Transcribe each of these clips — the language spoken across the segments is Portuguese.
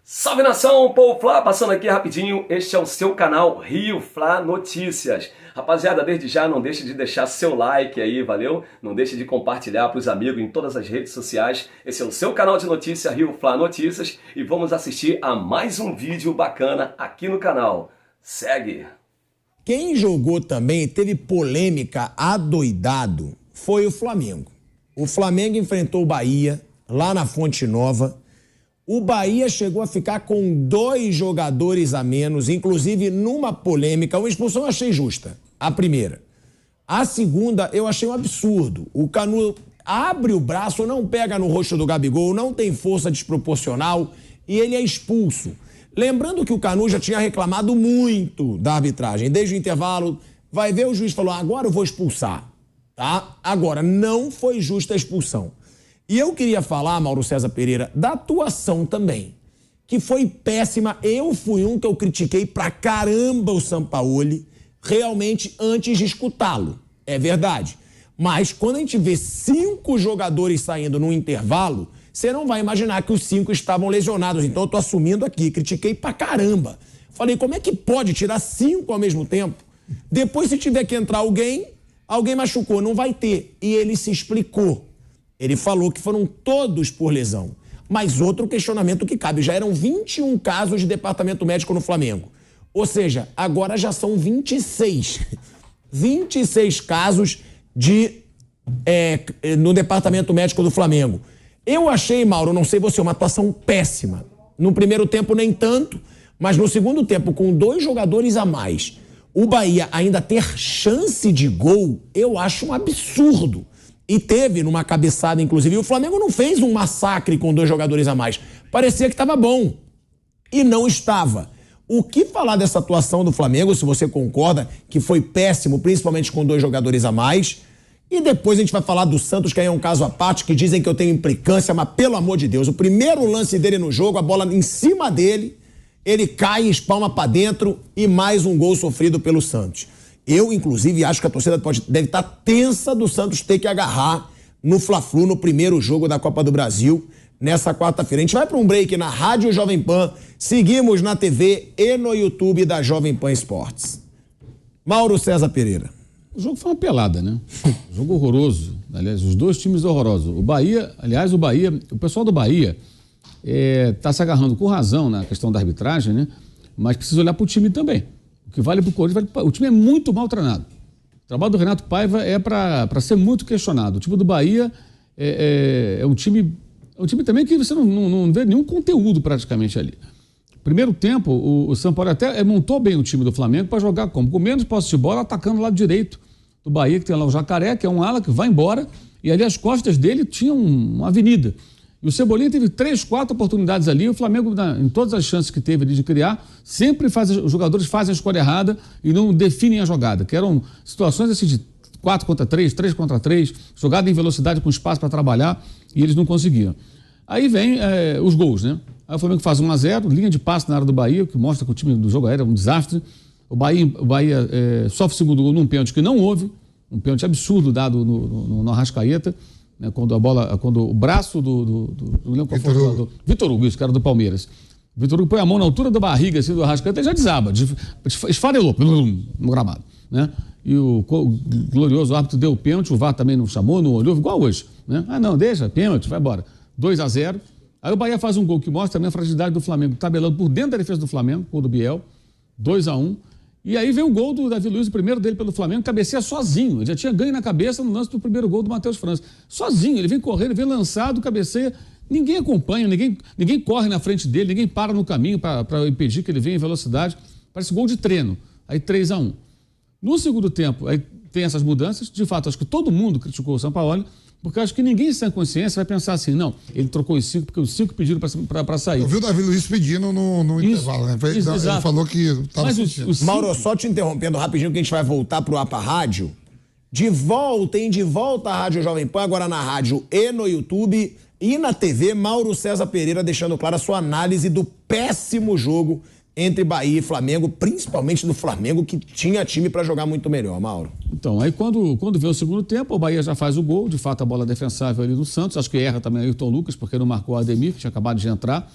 Salve nação, Povo Fla, passando aqui rapidinho, este é o seu canal Rio Fla Notícias. Rapaziada, desde já não deixe de deixar seu like aí, valeu? Não deixe de compartilhar para os amigos em todas as redes sociais. Esse é o seu canal de notícia Rio Fla Notícias e vamos assistir a mais um vídeo bacana aqui no canal. Segue! Quem jogou também e teve polêmica adoidado foi o Flamengo. O Flamengo enfrentou o Bahia lá na Fonte Nova. O Bahia chegou a ficar com 2 jogadores a menos, inclusive numa polêmica. Uma expulsão eu achei justa, a primeira. A segunda eu achei um absurdo. O Canu abre o braço, não pega no rosto do Gabigol, não tem força desproporcional e ele é expulso. Lembrando que o Canu já tinha reclamado muito da arbitragem. Desde o intervalo, vai ver, o juiz falou, agora eu vou expulsar, tá? Agora, não foi justa a expulsão. E eu queria falar, Mauro César Pereira, da atuação também, que foi péssima. Eu fui um que eu critiquei pra caramba o Sampaoli, realmente antes de escutá-lo. É verdade. Mas quando a gente vê 5 jogadores saindo no intervalo, você não vai imaginar que os 5 estavam lesionados. Então eu tô assumindo aqui, critiquei pra caramba. Falei, como é que pode tirar 5 ao mesmo tempo? Depois, se tiver que entrar alguém machucou, não vai ter. E ele se explicou. Ele falou que foram todos por lesão. Mas outro questionamento que cabe, já eram 21 casos de departamento médico no Flamengo. Ou seja, agora já são 26. 26 casos no departamento médico do Flamengo. Eu achei, Mauro, não sei você, uma atuação péssima. No primeiro tempo nem tanto, mas no segundo tempo, com 2 jogadores a mais, o Bahia ainda ter chance de gol, eu acho um absurdo. E teve numa cabeçada, inclusive. E o Flamengo não fez um massacre com 2 jogadores a mais. Parecia que estava bom. E não estava. O que falar dessa atuação do Flamengo, se você concorda, que foi péssimo, principalmente com 2 jogadores a mais. E depois a gente vai falar do Santos, que aí é um caso à parte, que dizem que eu tenho implicância, mas pelo amor de Deus, o primeiro lance dele no jogo, a bola em cima dele, ele cai e espalma pra dentro e mais um gol sofrido pelo Santos. Eu, inclusive, acho que a torcida deve estar tensa do Santos ter que agarrar no Fla-Flu, no primeiro jogo da Copa do Brasil, nessa quarta-feira. A gente vai para um break na Rádio Jovem Pan, seguimos na TV e no YouTube da Jovem Pan Esportes. Mauro César Pereira. O jogo foi uma pelada, né? Jogo horroroso. Aliás, os 2 times horrorosos. O Bahia, o pessoal do Bahia está se agarrando com razão na questão da arbitragem, né? Mas precisa olhar para o time também. O que vale para o Corinthians, o time é muito mal treinado. O trabalho do Renato Paiva é para ser muito questionado. O time do Bahia é um time também que você não vê nenhum conteúdo praticamente ali. Primeiro tempo, o São Paulo até montou bem o time do Flamengo para jogar como? Com menos posse de bola, atacando o lado direito do Bahia, que tem lá o Jacaré, que é um ala que vai embora, e ali as costas dele tinham uma avenida. E o Cebolinha teve 3, 4 oportunidades ali. O Flamengo, em todas as chances que teve ali de criar, sempre os jogadores fazem a escolha errada e não definem a jogada, que eram situações assim de 4 contra 3, 3 contra 3, jogada em velocidade com espaço para trabalhar, e eles não conseguiam. Aí vem os gols, né? Aí o Flamengo faz 1-0, linha de passe na área do Bahia, que mostra que o time do jogo aéreo é um desastre. O Bahia sofre o segundo gol num pênalti que não houve, um pênalti absurdo dado no Arrascaeta. Né, quando o braço do Vitor Hugo, isso, que era do Palmeiras. O Vitor Hugo põe a mão na altura da barriga assim, do Arrascaeta e já desaba, esfarelou no gramado. Né? E o glorioso árbitro deu o pênalti, o VAR também não chamou, não olhou, igual hoje. Né? Ah, não, deixa, pênalti, vai embora. 2-0. Aí o Bahia faz um gol que mostra também a fragilidade do Flamengo, tabelando por dentro da defesa do Flamengo, gol do Biel, 2-1. E aí vem o gol do Davi Luiz, o primeiro dele pelo Flamengo, cabeceia sozinho. Ele já tinha ganho na cabeça no lance do primeiro gol do Matheus França. Sozinho, ele vem correndo, vem lançado, cabeceia. Ninguém acompanha, ninguém corre na frente dele, ninguém para no caminho para impedir que ele venha em velocidade. Parece gol de treino. Aí 3-1. No segundo tempo, aí tem essas mudanças. De fato, acho que todo mundo criticou o Sampaoli, porque acho que ninguém sem consciência vai pensar assim, não, ele trocou os 5 porque os 5 pediram para sair. Eu vi o Davi Luiz pedindo no intervalo, né? Ele falou que estava sentindo. Mauro, só te interrompendo rapidinho que a gente vai voltar pro APA Rádio. De volta à Rádio Jovem Pan, agora na rádio e no YouTube e na TV, Mauro César Pereira deixando clara a sua análise do péssimo jogo entre Bahia e Flamengo, principalmente do Flamengo, que tinha time para jogar muito melhor, Mauro. Então, aí quando vem o segundo tempo, o Bahia já faz o gol, de fato a bola defensável ali do Santos, acho que erra também o Ayrton Lucas, porque não marcou o Ademir, que tinha acabado de entrar.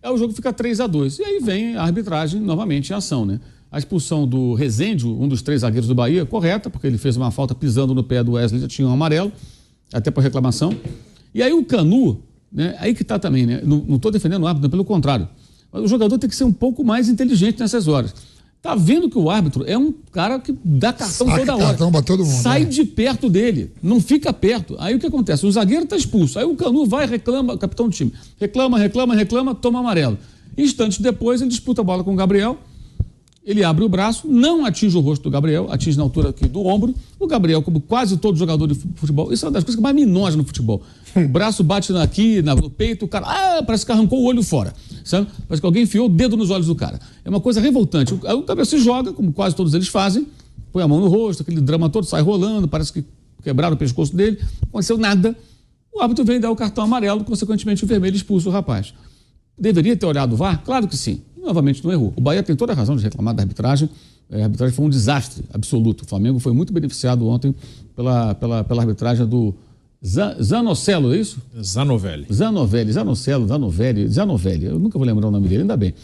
Aí o jogo fica 3-2. E aí vem a arbitragem novamente em ação, né? A expulsão do Rezende, um dos 3 zagueiros do Bahia, correta, porque ele fez uma falta pisando no pé do Wesley, já tinha um amarelo, até por reclamação. E aí o Canu, né? Aí que tá também, né? Não estou defendendo o árbitro, pelo contrário. Mas o jogador tem que ser um pouco mais inteligente nessas horas. Tá vendo que o árbitro é um cara que dá cartão toda hora. Cartão pra todo mundo, sai de perto dele, não fica perto. Aí o que acontece? O zagueiro tá expulso. Aí o Canu vai, reclama, capitão do time. Reclama, toma amarelo. Instantes depois, ele disputa a bola com o Gabriel. Ele abre o braço, não atinge o rosto do Gabriel, atinge na altura aqui do ombro. O Gabriel, como quase todo jogador de futebol, isso é uma das coisas que mais me enoja no futebol. O braço bate aqui, no peito, o cara, parece que arrancou o olho fora. Sabe? Parece que alguém enfiou o dedo nos olhos do cara. É uma coisa revoltante. Aí o Gabriel se joga, como quase todos eles fazem, põe a mão no rosto, aquele drama todo, sai rolando, parece que quebraram o pescoço dele, não aconteceu nada. O árbitro vem dar o cartão amarelo, consequentemente o vermelho expulsa o rapaz. Deveria ter olhado o VAR? Claro que sim. Novamente não errou. O Bahia tem toda a razão de reclamar da arbitragem. A arbitragem foi um desastre absoluto. O Flamengo foi muito beneficiado ontem pela arbitragem do Zanocelo, é isso? Zanovelli. Zanovelli. Eu nunca vou lembrar o nome dele, ainda bem.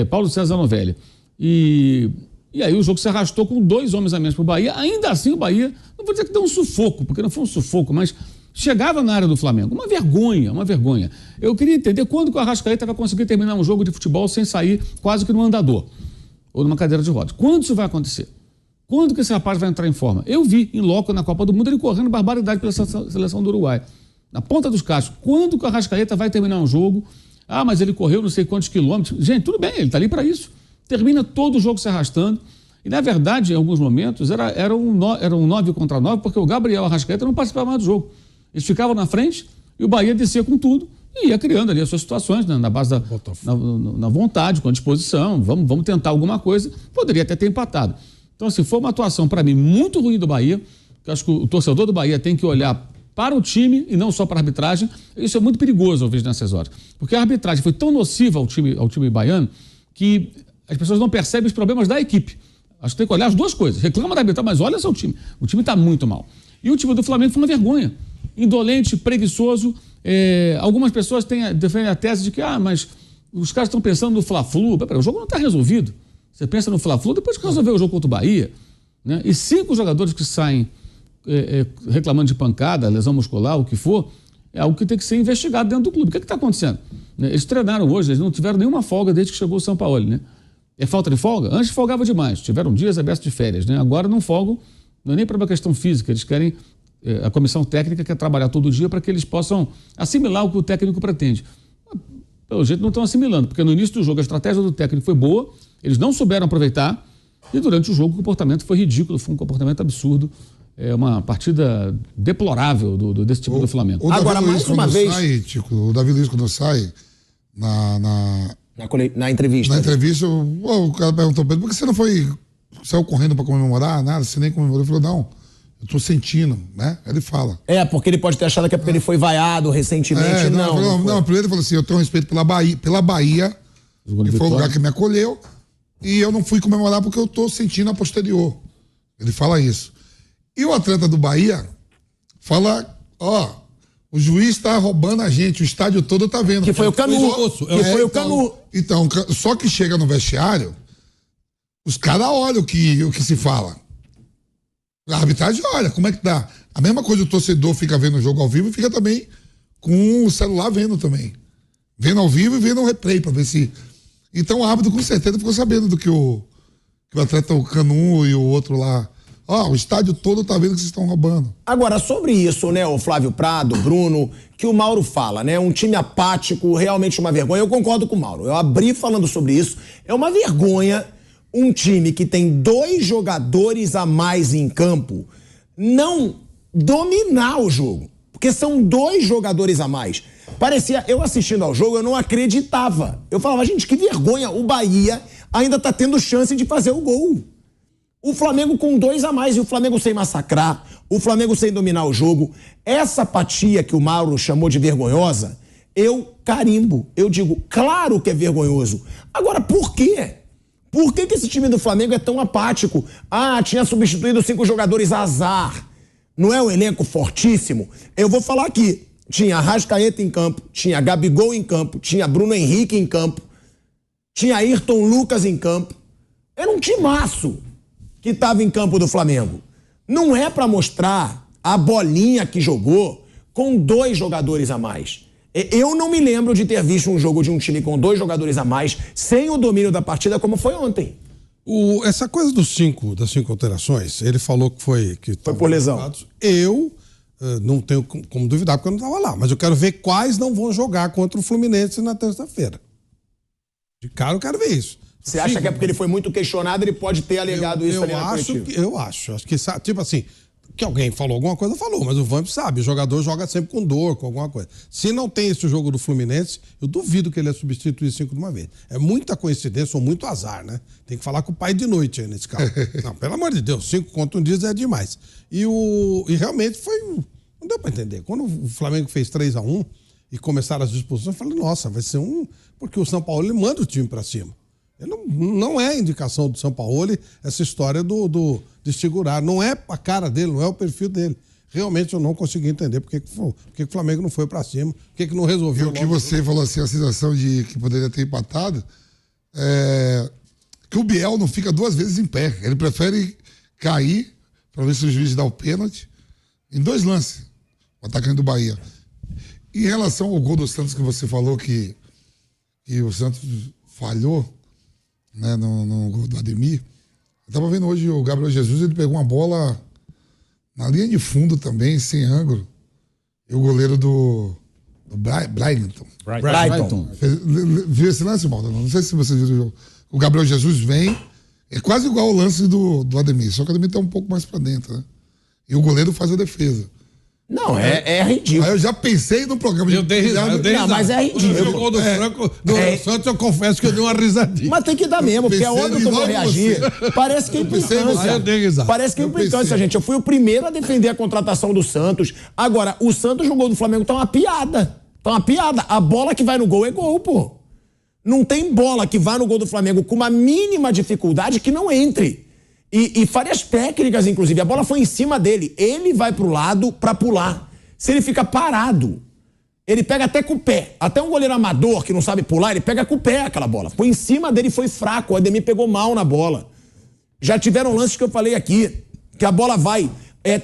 Paulo César Zanovelli. E aí o jogo se arrastou com 2 homens a menos para o Bahia. Ainda assim o Bahia, não vou dizer que deu um sufoco, porque não foi um sufoco, mas chegava na área do Flamengo. Uma vergonha. Eu queria entender quando que o Arrascaeta vai conseguir terminar um jogo de futebol sem sair quase que no andador ou numa cadeira de rodas. Quando isso vai acontecer? Quando que esse rapaz vai entrar em forma? Eu vi em loco na Copa do Mundo ele correndo barbaridade pela seleção do Uruguai. Na ponta dos cachos. Quando que o Arrascaeta vai terminar um jogo? Ah, mas ele correu não sei quantos quilômetros. Gente, tudo bem, ele está ali para isso. Termina todo o jogo se arrastando. E, na verdade, em alguns momentos, era um 9 contra 9, porque o Gabriel Arrascaeta não participava mais do jogo. Eles ficavam na frente e o Bahia descia com tudo e ia criando ali as suas situações, né, na base na vontade, com a disposição. Vamos tentar alguma coisa. Poderia até ter empatado. Então, assim, foi uma atuação, para mim, muito ruim do Bahia, que eu acho que o torcedor do Bahia tem que olhar para o time e não só para a arbitragem. Isso é muito perigoso, eu vejo, nessas horas. Porque a arbitragem foi tão nociva ao time baiano que as pessoas não percebem os problemas da equipe. Acho que tem que olhar as duas coisas. Reclama da arbitragem, mas olha seu time. O time está muito mal. E o time do Flamengo foi uma vergonha. Indolente, preguiçoso. Algumas pessoas defendem a tese de que, mas os caras estão pensando no Fla-Flu. O jogo não está resolvido. Você pensa no Fla-Flu depois que resolver o jogo contra o Bahia. Né? E 5 jogadores que saem reclamando de pancada, lesão muscular, o que for, é algo que tem que ser investigado dentro do clube. O que está acontecendo? Eles treinaram hoje, eles não tiveram nenhuma folga desde que chegou o Sampaoli, né? É falta de folga? Antes folgava demais, tiveram dias abertos de férias, né? Agora não folgam, não é nem para uma questão física, eles querem, a comissão técnica quer trabalhar todo dia para que eles possam assimilar o que o técnico pretende. Pelo jeito não estão assimilando, porque no início do jogo a estratégia do técnico foi boa, eles não souberam aproveitar e durante o jogo o comportamento foi ridículo, foi um comportamento absurdo. É uma partida deplorável desse time do Flamengo. Agora, mais uma vez... O Davi Luiz, quando sai na entrevista. Na entrevista, o cara perguntou pra ele, por que você não saiu correndo pra comemorar, nada, você nem comemorou? Ele falou, não, eu tô sentindo, né? Ele fala. Porque ele pode ter achado que é porque ele foi vaiado recentemente, não. Primeiro ele falou assim, eu tenho respeito pela Bahia, que foi o lugar que me acolheu, e eu não fui comemorar porque eu tô sentindo a posterior. Ele fala isso. E o atleta do Bahia fala, o juiz tá roubando a gente, o estádio todo tá vendo. Que foi o Canu. Foi o Canu. Então, só que chega no vestiário, os caras olham o que se fala. A arbitragem olha, como é que tá? A mesma coisa o torcedor fica vendo o jogo ao vivo e fica também com o celular vendo também. Vendo ao vivo e vendo o replay pra ver se... Então o árbitro com certeza ficou sabendo do que o atleta, o Canu e o outro lá... o estádio todo tá vendo que vocês estão roubando. Agora, sobre isso, né, o Flávio Prado, Bruno, que o Mauro fala, né, um time apático, realmente uma vergonha. Eu concordo com o Mauro, eu abri falando sobre isso. É uma vergonha um time que tem 2 jogadores a mais em campo não dominar o jogo. Porque são 2 jogadores a mais. Parecia, eu assistindo ao jogo, eu não acreditava. Eu falava, gente, que vergonha, o Bahia ainda tá tendo chance de fazer o gol. O Flamengo com 2 a mais e o Flamengo sem massacrar, o Flamengo sem dominar o jogo. Essa apatia que o Mauro chamou de vergonhosa, eu carimbo. Eu digo, claro que é vergonhoso. Agora, por quê? Por que esse time do Flamengo é tão apático? Tinha substituído 5 jogadores, azar. Não é um elenco fortíssimo? Eu vou falar aqui. tinha Arrascaeta em campo, tinha Gabigol em campo, tinha Bruno Henrique em campo, tinha Ayrton Lucas em campo. Era um timaço que estava em campo do Flamengo. Não é para mostrar a bolinha que jogou com 2 jogadores a mais. Eu não me lembro de ter visto um jogo de um time com 2 jogadores a mais, sem o domínio da partida, como foi ontem. Essa coisa das 5 alterações, ele falou que foi por lesão. Eu não tenho como duvidar, porque eu não estava lá. Mas eu quero ver quais não vão jogar contra o Fluminense na terça-feira. De cara eu quero ver isso. Você acha que é porque ele foi muito questionado, ele pode ter alegado isso ali na coletiva? Eu acho que, tipo assim, que alguém falou alguma coisa, falou, mas o Vamp sabe, o jogador joga sempre com dor, com alguma coisa. Se não tem esse jogo do Fluminense, eu duvido que ele ia substituir 5 de uma vez. É muita coincidência ou muito azar, né? Tem que falar com o pai de noite aí nesse caso. Não, pelo amor de Deus, 5 contra um dia é demais. E realmente foi... Não deu pra entender. Quando o Flamengo fez 3-1 e começaram as disposições, eu falei, nossa, vai ser um... Porque o São Paulo, ele manda o time pra cima. Não é indicação do São Paulo essa história de segurar. Não é a cara dele, não é o perfil dele. Realmente eu não consegui entender porque o Flamengo não foi pra cima, porque que não resolveu. E o que você falou assim, a sensação de que poderia ter empatado, que o Biel não fica 2 vezes em pé. Ele prefere cair para ver se o juiz dá o pênalti em 2 lances, o atacante do Bahia. Em relação ao gol do Santos que você falou que o Santos falhou, né, no gol do Ademir. Eu tava vendo hoje o Gabriel Jesus, ele pegou uma bola na linha de fundo também, sem ângulo. E o goleiro do Brighton. Viu esse lance, Malta? Não sei se você viu o jogo. O Gabriel Jesus vem, é quase igual ao lance do Ademir, só que o Ademir tá um pouco mais pra dentro, né? E o goleiro faz a defesa. Não, é ridículo. Aí eu já pensei no programa. Eu dei risada. Não, mas é ridículo. O gol do Franco, do Santos, eu confesso que eu dei uma risadinha. Mas tem que dar mesmo, porque é óbvio que eu vou reagir. Parece que é implicância. Parece que é implicância, gente. Eu fui o primeiro a defender a contratação do Santos. Agora, o Santos no gol do Flamengo tá uma piada. Tá uma piada. A bola que vai no gol é gol, pô. Não tem bola que vá no gol do Flamengo com uma mínima dificuldade que não entre. E várias técnicas, inclusive. A bola foi em cima dele. Ele vai pro lado pra pular. Se ele fica parado, ele pega até com o pé. Até um goleiro amador que não sabe pular, ele pega com o pé aquela bola. Foi em cima dele, foi fraco. O Ademir pegou mal na bola. Já tiveram lances que eu falei aqui, que a bola vai...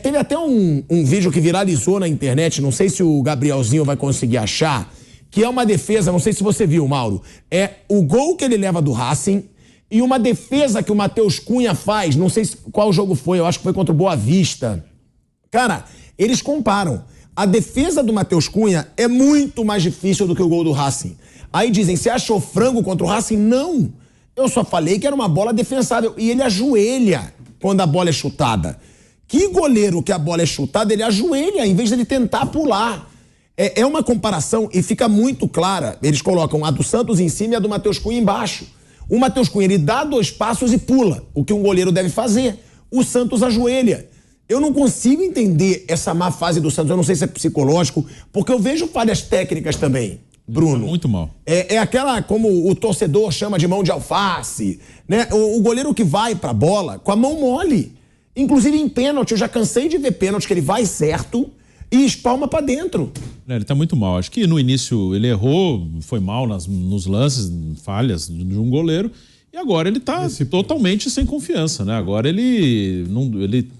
teve até um vídeo que viralizou na internet, não sei se o Gabrielzinho vai conseguir achar, que é uma defesa, não sei se você viu, Mauro. É o gol que ele leva do Racing... E uma defesa que o Matheus Cunha faz, não sei qual jogo foi, eu acho que foi contra o Boa Vista. Cara, eles comparam. A defesa do Matheus Cunha é muito mais difícil do que o gol do Racing. Aí dizem, você achou frango contra o Racing? Não. Eu só falei que era uma bola defensável. E ele ajoelha quando a bola é chutada. Que goleiro que a bola é chutada, ele ajoelha em vez de ele tentar pular. É uma comparação e fica muito clara. Eles colocam a do Santos em cima e a do Matheus Cunha embaixo. O Matheus Cunha, ele dá 2 passos e pula, o que um goleiro deve fazer. O Santos ajoelha. Eu não consigo entender essa má fase do Santos, eu não sei se é psicológico, porque eu vejo falhas técnicas também, Bruno. Muito mal. É aquela, como o torcedor chama de mão de alface, né? O goleiro que vai pra bola com a mão mole. Inclusive em pênalti, eu já cansei de ver pênalti que ele vai certo e espalma pra dentro. Ele tá muito mal. Acho que no início ele errou, foi mal nos lances, falhas de um goleiro. E agora ele tá totalmente sem confiança, né? Agora ele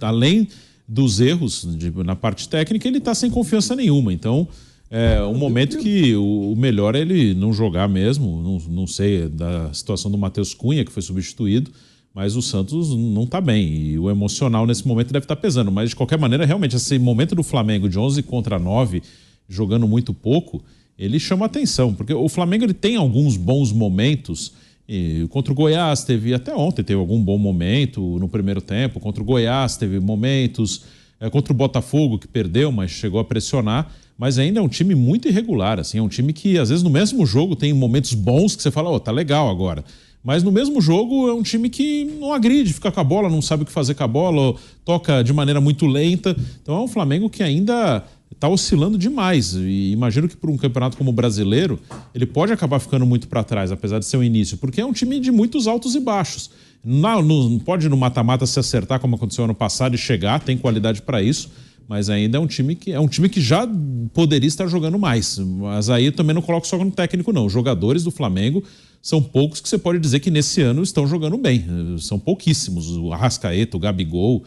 além dos erros na parte técnica, ele tá sem confiança nenhuma. Então, é um momento que o melhor é ele não jogar mesmo. Não sei da situação do Matheus Cunha, que foi substituído. Mas o Santos não está bem e o emocional nesse momento deve estar pesando. Mas, de qualquer maneira, realmente, esse momento do Flamengo de 11 contra 9, jogando muito pouco, ele chama atenção. Porque o Flamengo ele tem alguns bons momentos. E contra o Goiás, até ontem teve algum bom momento no primeiro tempo. Contra o Goiás teve momentos. Contra o Botafogo, que perdeu, mas chegou a pressionar. Mas ainda é um time muito irregular. Assim, é um time que, às vezes, no mesmo jogo tem momentos bons que você fala, tá legal agora. Mas no mesmo jogo é um time que não agride, fica com a bola, não sabe o que fazer com a bola, toca de maneira muito lenta. Então é um Flamengo que ainda está oscilando demais. E imagino que por um campeonato como o brasileiro, ele pode acabar ficando muito para trás, apesar de ser o início, porque é um time de muitos altos e baixos. Não pode no mata-mata se acertar como aconteceu ano passado e chegar, tem qualidade para isso. mas ainda é um time que já poderia estar jogando mais. Mas aí eu também não coloco só no técnico, não. Os jogadores do Flamengo são poucos que você pode dizer que nesse ano estão jogando bem. São pouquíssimos. O Arrascaeta, o Gabigol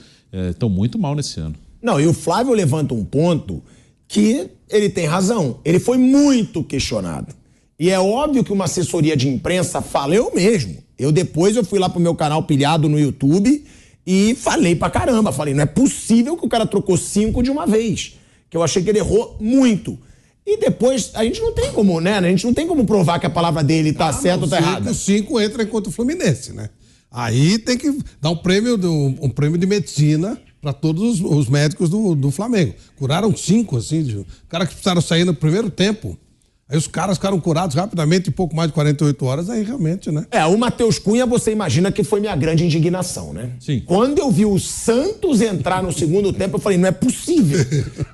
estão muito mal nesse ano. Não, e o Flávio levanta um ponto que ele tem razão. Ele foi muito questionado. E é óbvio que uma assessoria de imprensa fala, eu mesmo. Depois eu fui lá pro meu canal pilhado no YouTube e falei pra caramba. Falei, não é possível que o cara trocou 5 de uma vez. Que eu achei que ele errou muito. E depois, a gente não tem como, né? A gente não tem como provar que a palavra dele tá certa ou tá errada. 5 entra enquanto o Fluminense, né? Aí tem que dar um prêmio de medicina para todos os médicos do Flamengo. Curaram 5, assim, o cara que precisaram sair no primeiro tempo. Aí os caras ficaram curados rapidamente, em pouco mais de 48 horas, aí realmente, né? O Matheus Cunha, você imagina que foi minha grande indignação, né? Sim. Quando eu vi o Santos entrar no segundo tempo, eu falei, não é possível.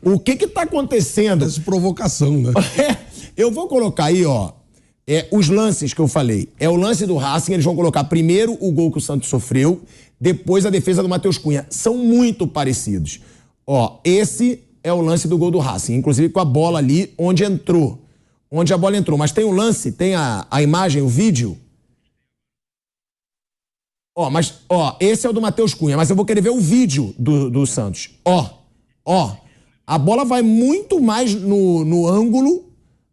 O que tá acontecendo? Essa provocação, né? Eu vou colocar aí, ó, os lances que eu falei. É o lance do Racing, eles vão colocar primeiro o gol que o Santos sofreu, depois a defesa do Matheus Cunha. São muito parecidos. Ó, esse é o lance do gol do Racing, inclusive com a bola ali onde a bola entrou. Mas tem o lance, tem a imagem, o vídeo. Esse é o do Matheus Cunha, mas eu vou querer ver o vídeo do Santos. A bola vai muito mais no ângulo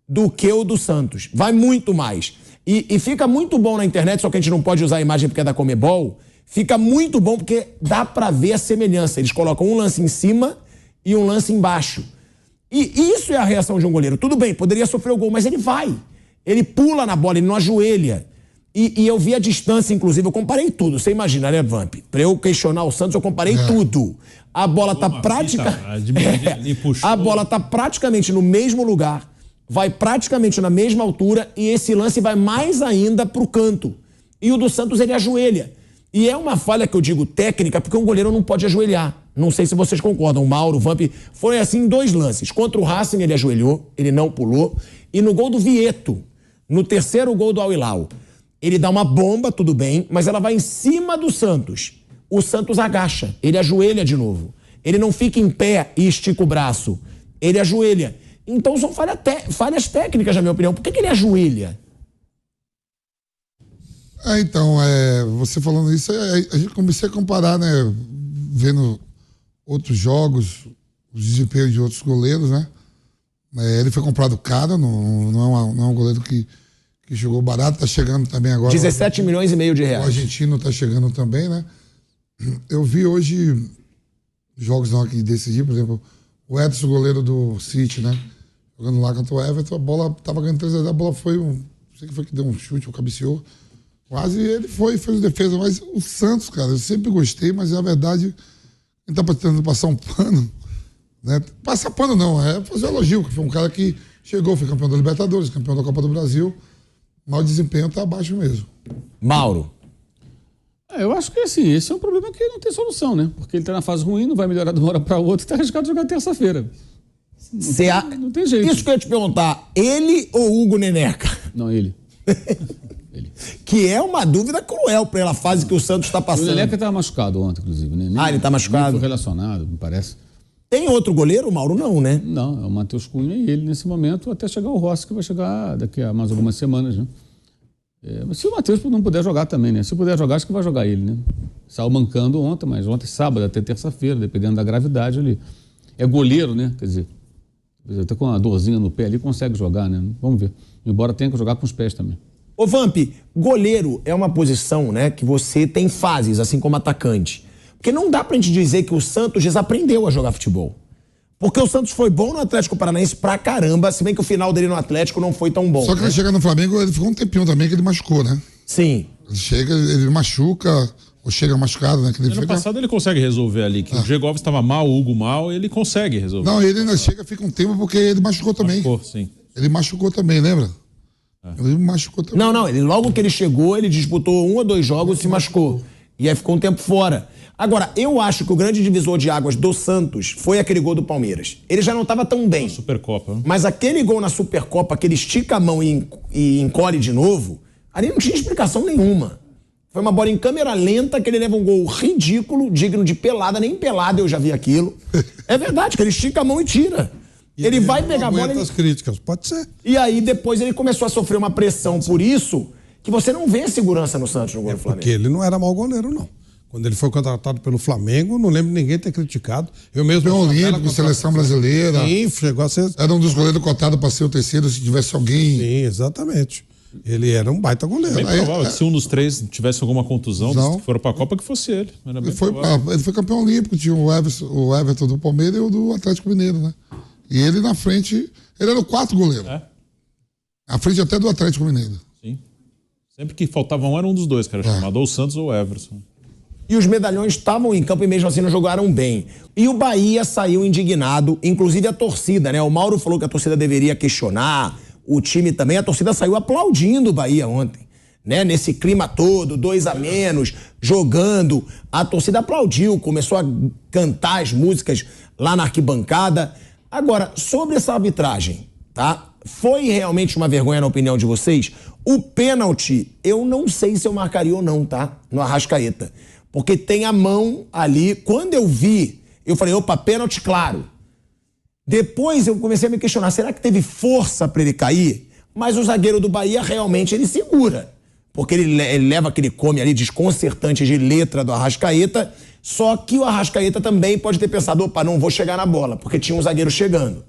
do que o do Santos. Vai muito mais. E fica muito bom na internet, só que a gente não pode usar a imagem porque é da Conmebol. Fica muito bom porque dá pra ver a semelhança. Eles colocam um lance em cima e um lance embaixo. E isso é a reação de um goleiro. Tudo bem, poderia sofrer o gol, mas ele vai. Ele pula na bola, ele não ajoelha. E eu vi a distância, inclusive, eu comparei tudo. Você imagina, né, Vamp? Pra eu questionar o Santos, eu comparei tudo. A bola tá A bola tá praticamente no mesmo lugar, vai praticamente na mesma altura, e esse lance vai mais ainda pro canto. E o do Santos, ele ajoelha. E é uma falha que eu digo técnica, porque um goleiro não pode ajoelhar. Não sei se vocês concordam. O Mauro, o Vamp, foi assim em 2 lances. Contra o Racing ele ajoelhou, ele não pulou. E no gol do Vieto, no terceiro gol do Al Hilal, ele dá uma bomba, tudo bem, mas ela vai em cima do Santos. O Santos agacha, ele ajoelha de novo. Ele não fica em pé e estica o braço. Ele ajoelha. Então são falhas técnicas, na minha opinião. Por que ele ajoelha? Então, você falando isso, a gente comecei a comparar, né? Vendo outros jogos, os desempenhos de outros goleiros, né? Ele foi comprado caro, não é um goleiro que jogou barato, tá chegando também agora. 17 milhões e meio de reais. O argentino tá chegando também, né? Eu vi hoje jogos não aqui decidir, por exemplo, o Edson, goleiro do City, né? Jogando lá contra o Everton, a bola tava ganhando 3-0, a bola foi não sei que foi que deu um chute, ou cabeceou. Quase ele fez defesa, mas o Santos, cara, eu sempre gostei, mas na verdade, ele tá tentando passar um pano, né? Passar pano não, é fazer um elogio, que foi um cara que chegou, foi campeão da Libertadores, campeão da Copa do Brasil, mas o desempenho tá abaixo mesmo. Mauro. Eu acho que assim, esse é um problema que não tem solução, né? Porque ele tá na fase ruim, não vai melhorar de uma hora para outra e tá arriscado jogar terça-feira. Não tem jeito. Isso que eu ia te perguntar, ele ou Hugo Neneca? Não, ele. Que é uma dúvida cruel pela fase que o Santos está passando. O Neneca estava machucado ontem, inclusive, né? Ele está machucado? Foi relacionado, me parece. Tem outro goleiro, Mauro? Não, né? Não, é o Matheus Cunha e ele nesse momento, até chegar o Rossi, que vai chegar daqui a mais algumas semanas, né? Mas se o Matheus não puder jogar também, né? Se puder jogar, acho que vai jogar ele, né? Saiu mancando ontem, mas ontem sábado, até terça-feira, dependendo da gravidade ali. É goleiro, né? Quer dizer, até com uma dorzinha no pé ali, consegue jogar, né? Vamos ver. Embora tenha que jogar com os pés também. Ô Vamp, goleiro é uma posição, né, que você tem fases, assim como atacante. Porque não dá pra gente dizer que o Santos desaprendeu a jogar futebol. Porque o Santos foi bom no Atlético Paranaense pra caramba, se bem que o final dele no Atlético não foi tão bom. Só que ele chega no Flamengo, ele ficou um tempinho também que ele machucou, né? Sim. Ele chega, ele machuca, ou chega machucado, né? Que ele ano passado ele consegue resolver ali, que o Diego Alves estava mal, o Hugo mal, ele consegue resolver. Não, ele ainda chega, fica um tempo porque ele machucou também. Sim. Ele machucou também, lembra? Ele machucou também. Não, logo que ele chegou, ele disputou 1 ou 2 jogos e se machucou. E aí ficou um tempo fora. Agora, eu acho que o grande divisor de águas do Santos foi aquele gol do Palmeiras. Ele já não estava tão bem. Supercopa. Mas aquele gol na Supercopa, que ele estica a mão e encolhe de novo, ali não tinha explicação nenhuma. Foi uma bola em câmera lenta que ele leva um gol ridículo, digno de pelada, nem pelada eu já vi aquilo. É verdade, que ele estica a mão e tira. Ele vai pegar a bola... As críticas, pode ser. E aí depois ele começou a sofrer uma pressão por isso, que você não vê segurança no Santos no gol do Flamengo. Porque ele não era mau goleiro, não. Quando ele foi contratado pelo Flamengo, não lembro ninguém ter criticado. Eu mesmo... Campeão olímpico, seleção brasileira. Sim, chegou a ser... Era um dos goleiros cotados para ser o terceiro se tivesse alguém... Sim, exatamente. Ele era um baita goleiro. Bem provável que se um dos três tivesse alguma contusão, Não. que foram pra Copa, que fosse ele. Era bem Ele foi campeão olímpico, tinha o Everton do Palmeiras e o do Atlético Mineiro, né? E ele na frente, ele era o quarto goleiro. É. À frente até do Atlético Mineiro. Sim. Sempre que faltava um, era um dos dois, que era chamado ou o Santos ou o Everson. E os medalhões estavam em campo e mesmo assim não jogaram bem. E o Bahia saiu indignado, inclusive a torcida, né? O Mauro falou que a torcida deveria questionar, o time também, a torcida saiu aplaudindo o Bahia ontem, né? Nesse clima todo, 2-0, jogando, a torcida aplaudiu, começou a cantar as músicas lá na arquibancada. Agora, sobre essa arbitragem, tá? Foi realmente uma vergonha na opinião de vocês? O pênalti, eu não sei se eu marcaria ou não, tá? No Arrascaeta. Porque tem a mão ali. Quando eu vi, eu falei, opa, pênalti claro. Depois eu comecei a me questionar, será que teve força para ele cair? Mas o zagueiro do Bahia realmente ele segura. Porque ele leva aquele come ali desconcertante de letra do Arrascaeta. Só que o Arrascaeta também pode ter pensado, opa, não vou chegar na bola, porque tinha um zagueiro chegando.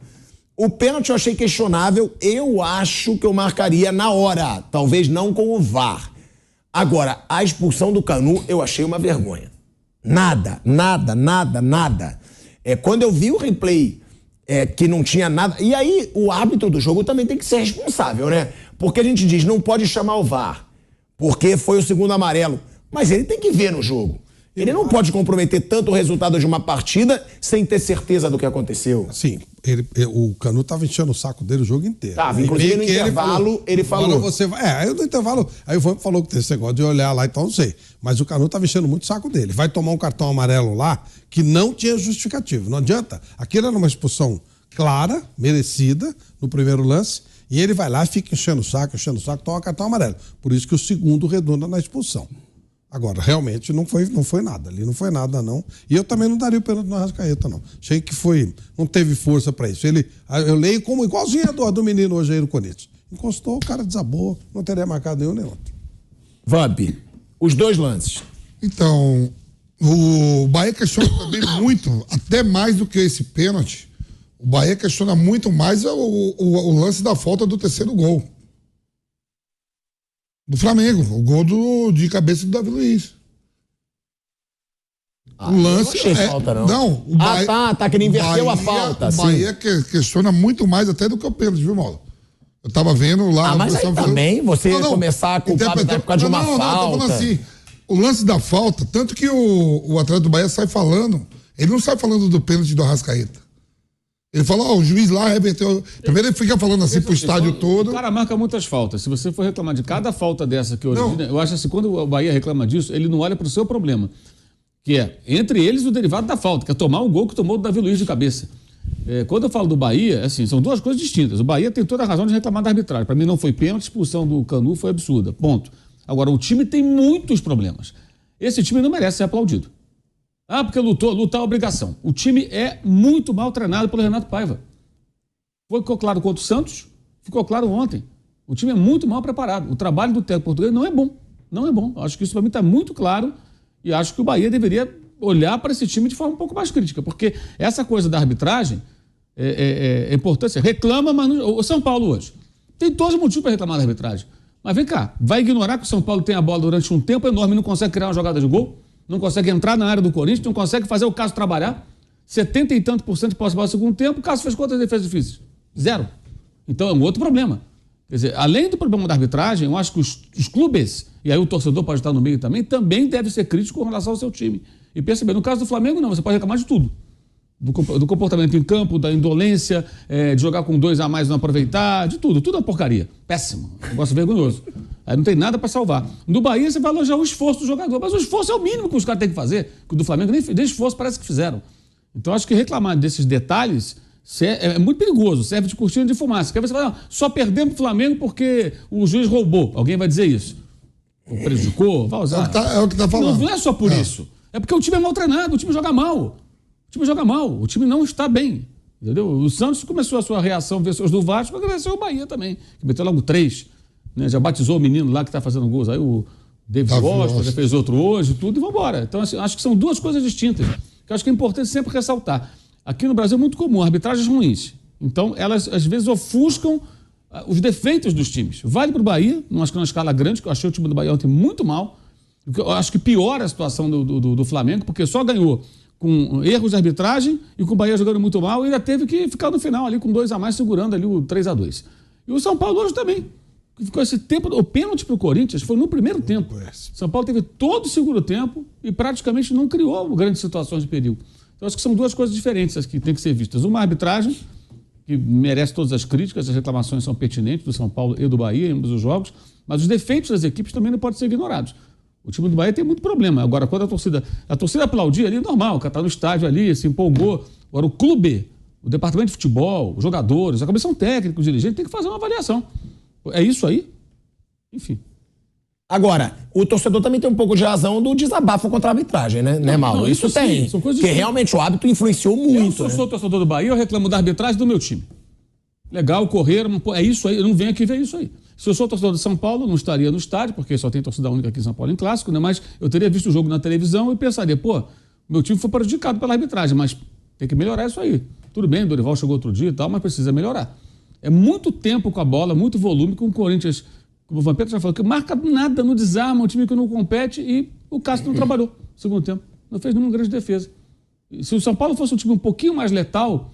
O pênalti eu achei questionável, eu acho que eu marcaria na hora, talvez não com o VAR. Agora, a expulsão do Canu eu achei uma vergonha. Nada. Quando eu vi o replay, que não tinha nada... E aí, o árbitro do jogo também tem que ser responsável, né? Porque a gente diz, não pode chamar o VAR, porque foi o segundo amarelo. Mas ele tem que ver no jogo. Ele não pode comprometer tanto o resultado de uma partida sem ter certeza do que aconteceu. Sim, o Canu estava enchendo o saco dele o jogo inteiro. Tava, inclusive no intervalo ele falou. Agora você vai, aí no intervalo, aí o Vamp falou que tem esse negócio de olhar lá, então não sei. Mas o Canu estava enchendo muito o saco dele. Vai tomar um cartão amarelo lá que não tinha justificativo. Não adianta. Aquilo era uma expulsão clara, merecida, no primeiro lance, e ele vai lá e fica enchendo o saco, toma cartão amarelo. Por isso que o segundo redunda na expulsão. Agora, realmente não foi nada. Ali não foi nada, não. E eu também não daria o pênalti no Arrascaeta, não. Achei que não teve força pra isso. Eu leio como igualzinho a do menino hoje aí no Corinthians. Encostou, o cara desabou, não teria marcado nenhum nem outro. Vamp, os dois lances. Então, o Bahia questiona também muito, até mais do que esse pênalti. O Bahia questiona muito mais o lance da falta do terceiro gol. Do Flamengo, o gol de cabeça do Davi Luiz. O lance não achei falta, não. Não, o Bahia, tá, que ele inverteu a falta. O Bahia questiona muito mais até do que o pênalti, viu, Mauro? Eu tava vendo lá... mas aí também você começar a culpar por causa de uma falta. Não, tô falando assim, o lance da falta, tanto que o atleta do Bahia sai falando, ele não sai falando do pênalti do Arrascaeta. Ele falou, o juiz lá reverteu. Primeiro ele fica falando assim pro estádio todo. O cara marca muitas faltas. Se você for reclamar de cada falta dessa que origina, eu acho assim, quando o Bahia reclama disso, ele não olha pro seu problema. Que é, entre eles, o derivado da falta, que é tomar um gol que tomou do Davi Luiz de cabeça. Quando eu falo do Bahia, assim, são duas coisas distintas. O Bahia tem toda a razão de reclamar da arbitragem. Para mim não foi pênalti, a expulsão do Canu foi absurda. Ponto. Agora, o time tem muitos problemas. Esse time não merece ser aplaudido. Porque lutar é obrigação. O time é muito mal treinado pelo Renato Paiva. Ficou claro contra o Santos, ficou claro ontem. O time é muito mal preparado. O trabalho do técnico português não é bom. Não é bom. Acho que isso para mim está muito claro e acho que o Bahia deveria olhar para esse time de forma um pouco mais crítica, porque essa coisa da arbitragem é importante. Reclama, mas o São Paulo hoje tem todos os motivos para reclamar da arbitragem. Mas vem cá, vai ignorar que o São Paulo tem a bola durante um tempo enorme e não consegue criar uma jogada de gol? Não consegue entrar na área do Corinthians, não consegue fazer o Cássio trabalhar. 70 e tanto % de posse de bola no segundo tempo, o Cássio fez quantas defesas difíceis? 0. Então é um outro problema. Quer dizer, além do problema da arbitragem, eu acho que os clubes, e aí o torcedor pode estar no meio também deve ser crítico com relação ao seu time. E perceber, no caso do Flamengo, não, você pode reclamar de tudo. Do comportamento em campo, da indolência, de jogar com 2 a mais e não aproveitar, de tudo. Tudo é uma porcaria. Péssimo. Negócio vergonhoso. Aí não tem nada para salvar. No Bahia, você vai elogiar o esforço do jogador, mas o esforço é o mínimo que os caras têm que fazer. Que o do Flamengo nem esforço parece que fizeram. Então, acho que reclamar desses detalhes é muito perigoso, serve de cortina de fumaça. Porque você fala, só perdemos o Flamengo porque o juiz roubou. Alguém vai dizer isso. prejudicou, vai usar. É o que tá falando. Não é só por isso. É porque o time é mal treinado, o time joga mal. O time não está bem. Entendeu? O Santos começou a sua reação, venceu os do Vasco, agradeceu o Bahia também, que meteu logo 3. Né? Já batizou o menino lá que está fazendo gols. Aí o David Costa já fez outro hoje, tudo, e vambora. Então, assim, acho que são duas coisas distintas, que eu acho que é importante sempre ressaltar. Aqui no Brasil é muito comum, arbitragens ruins. Então, elas às vezes ofuscam os defeitos dos times. Vale para o Bahia, não acho que é uma escala grande, que eu achei o time do Bahia ontem muito mal. Eu acho que piora a situação do Flamengo, porque só ganhou com erros de arbitragem e com o Bahia jogando muito mal, e ainda teve que ficar no final ali com 2 a mais, segurando ali o 3-2. E o São Paulo hoje também. Ficou esse tempo, o pênalti para o Corinthians foi no primeiro tempo. São Paulo teve todo o segundo tempo e praticamente não criou grandes situações de perigo. Então acho que são duas coisas diferentes as que têm que ser vistas. Uma arbitragem, que merece todas as críticas, as reclamações são pertinentes do São Paulo e do Bahia em ambos os jogos, mas os defeitos das equipes também não podem ser ignorados. O time do Bahia tem muito problema. Agora, quando a torcida aplaudia ali, normal, o cara tá no estádio ali, se empolgou. Agora, o clube, o departamento de futebol, os jogadores, a comissão técnica, os dirigentes, tem que fazer uma avaliação. É isso aí? Enfim. Agora, o torcedor também tem um pouco de razão do desabafo contra a arbitragem, né, Mauro? Não, isso tem. Sim, são coisas porque realmente o hábito influenciou muito. Eu sou torcedor do Bahia, eu reclamo da arbitragem do meu time. Legal, correram, é isso aí, eu não venho aqui ver isso aí. Se eu sou torcedor de São Paulo, não estaria no estádio, porque só tem torcida única aqui em São Paulo em clássico, né? Mas eu teria visto o jogo na televisão e pensaria, meu time foi prejudicado pela arbitragem, mas tem que melhorar isso aí. Tudo bem, o Dorival chegou outro dia e tal, mas precisa melhorar. É muito tempo com a bola, muito volume, com o Corinthians, como o Vampeta já falou, que marca nada, não desarma, um time que não compete, e o Cássio não trabalhou no segundo tempo. Não fez nenhuma grande defesa. E se o São Paulo fosse um time um pouquinho mais letal,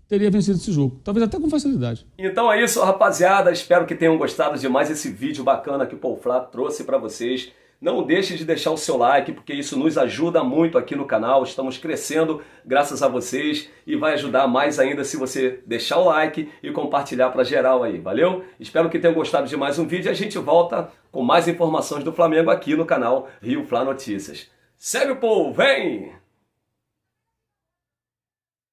teria vencido esse jogo. Talvez até com facilidade. Então é isso, rapaziada. Espero que tenham gostado de mais esse vídeo bacana que o Paul Flá trouxe para vocês. Não deixe de deixar o seu like, porque isso nos ajuda muito aqui no canal. Estamos crescendo graças a vocês e vai ajudar mais ainda se você deixar o like e compartilhar para geral aí, valeu? Espero que tenham gostado de mais um vídeo e a gente volta com mais informações do Flamengo aqui no canal Rio Flá Notícias. Segue o Paul, vem!